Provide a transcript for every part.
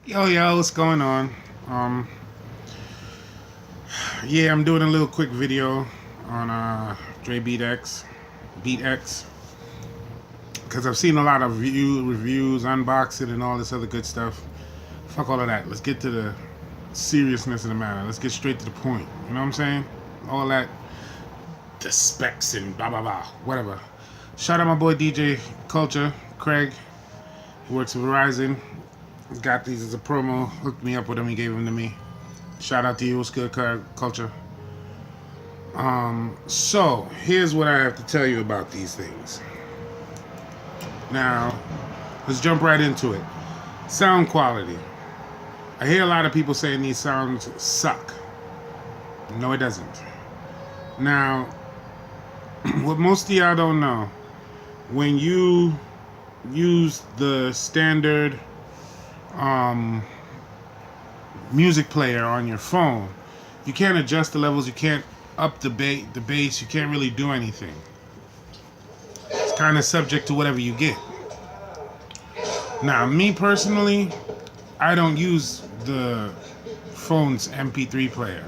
Yo, what's going on? Um, yeah, I'm doing a little quick video on Dre Beat X, because I've seen a lot of reviews, unboxing, and all this other good stuff. Fuck all of that. Let's get to the seriousness of the matter. Let's get straight to the point. You know what I'm saying? All that, the specs and blah blah blah, whatever. Shout out my boy DJ Culture, Craig. He works at Verizon. Got these as a promo. Hooked me up with them. He gave them to me. Shout out to you. What's good, Culture? So here's what I have to tell you about these things. Now, let's jump right into it. Sound quality. I hear a lot of people saying these sounds suck. No, it doesn't. Now, what most of y'all don't know, when you use the standard music player on your phone, you can't adjust the levels, you can't up the bass, you can't really do anything. It's kind of subject to whatever you get. Now, me personally, I don't use the phone's MP3 player.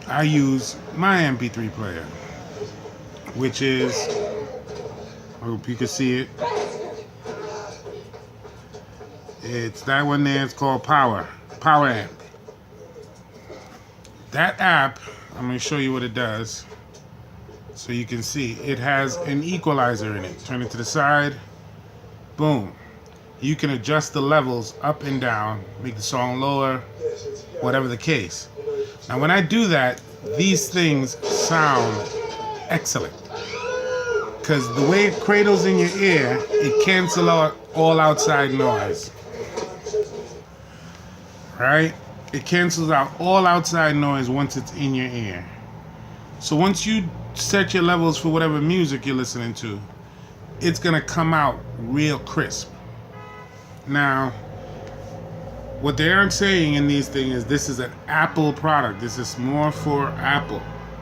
I use my MP3 player, which is, I hope you can see it. It's that one there. It's called Power Amp. That app, I'm going to show you what it does so you can see. It has an equalizer in it. Turn it to the side. Boom. You can adjust the levels up and down, make the song lower, whatever the case. Now, when I do that, these things sound excellent. Because the way it cradles in your ear, it cancels out all outside noise. Right? It cancels out all outside noise once it's in your ear. So once you set your levels for whatever music you're listening to, it's going to come out real crisp. Now, what they aren't saying in these things is this is an Apple product. This is more for Apple.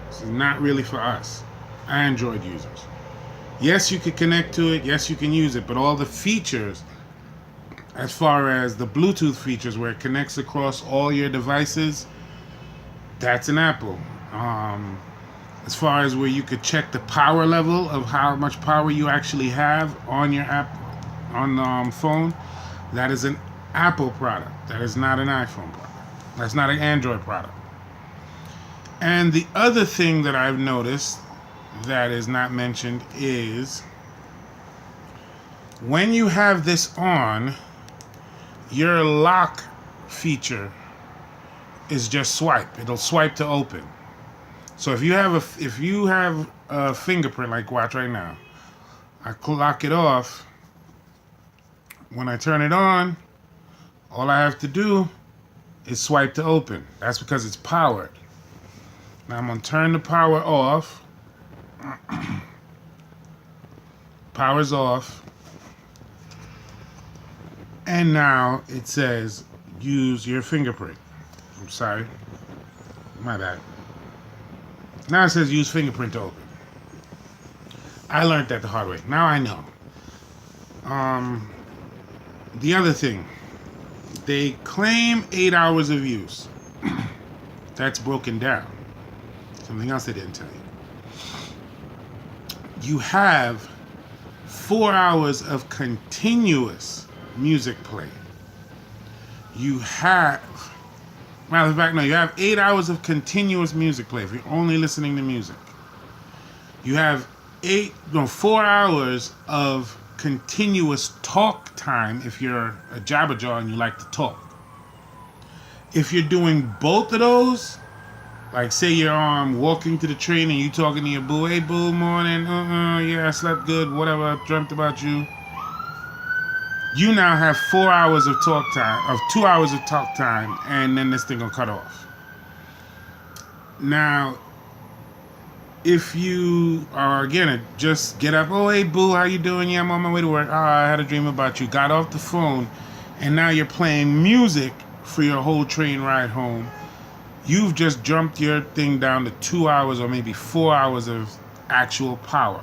This is not really for us, Android users. Yes, you can connect to it. Yes, you can use it. But all the features, as far as the Bluetooth features where it connects across all your devices, that's an Apple. As far as where you could check the power level of how much power you actually have on your app, on the phone, that is an Apple product. That is not an iPhone product. That's not an Android product. And the other thing that I've noticed that is not mentioned is when you have this on, your lock feature is just swipe. It'll swipe to open. So if you have a fingerprint, like watch right now, I lock it off. When I turn it on, all I have to do is swipe to open. That's because it's powered. Now I'm gonna turn the power off. Power's off. And now it says use your fingerprint. I'm sorry. My bad. Now it says use fingerprint to open. I learned that the hard way. Now I know. The other thing, they claim 8 hours of use. That's broken down. Something else they didn't tell you. You have 4 hours of continuous music play. You have, matter of fact, no, you have 8 hours of continuous music play if you're only listening to music. You have 4 hours of continuous talk time if you're a jabberjaw and you like to talk. If you're doing both of those, like say you're walking to the train and you talking to your boo, hey boo, morning, yeah, I slept good, whatever, I dreamt about you. You now have 4 hours of talk time, of 2 hours of talk time, and then this thing will cut off. Now, if you are, again, just get up, oh, hey, boo, how you doing? Yeah, I'm on my way to work. Oh, I had a dream about you. Got off the phone, and now you're playing music for your whole train ride home. You've just jumped your thing down to 2 hours or maybe 4 hours of actual power.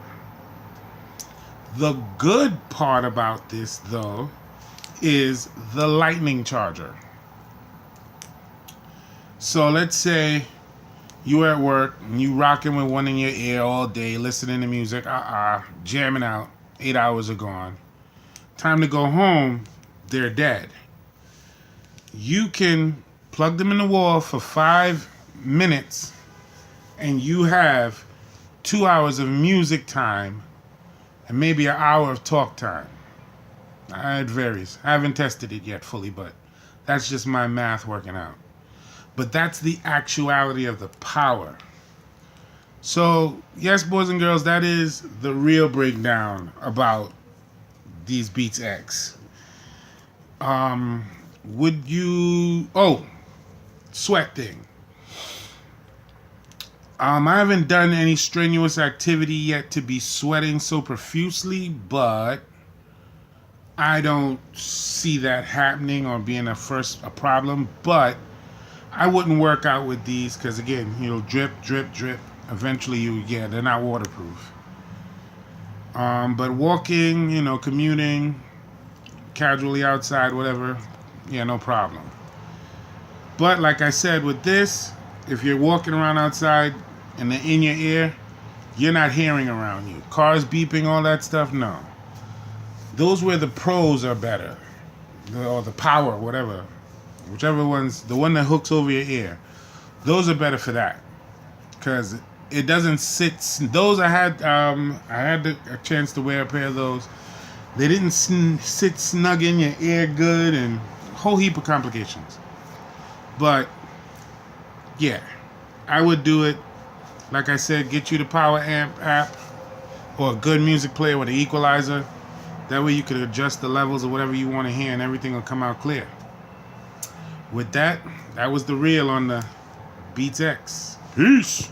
The good part about this, though, is the lightning charger. So let's say you at work and you rocking with one in your ear all day, listening to music, jamming out. 8 hours are gone. Time to go home, they're dead. You can plug them in the wall for 5 minutes and you have 2 hours of music time and maybe an hour of talk time. It varies. I haven't tested it yet fully, but that's just my math working out. But that's the actuality of the power. So, yes, boys and girls, that is the real breakdown about these Beats X. Would you... Oh, sweat thing. I haven't done any strenuous activity yet to be sweating so profusely, but I don't see that happening or being a problem. But I wouldn't work out with these because, again, you'll drip, drip, drip. Eventually, they're not waterproof. But walking, commuting, casually outside, whatever, no problem. But like I said, with this, if you're walking around outside and they're in your ear, you're not hearing around you. Cars beeping, all that stuff, no. Those where the pros are better, or the power, whatever. Whichever one's, the one that hooks over your ear. Those are better for that. Because it doesn't sit, those I had a chance to wear a pair of those. They didn't sit snug in your ear good and a whole heap of complications. But, yeah, I would do it. Like I said, get you the Power Amp app or a good music player with an equalizer. That way you could adjust the levels of whatever you want to hear and everything will come out clear. With that, that was the reel on the Beats X. Peace.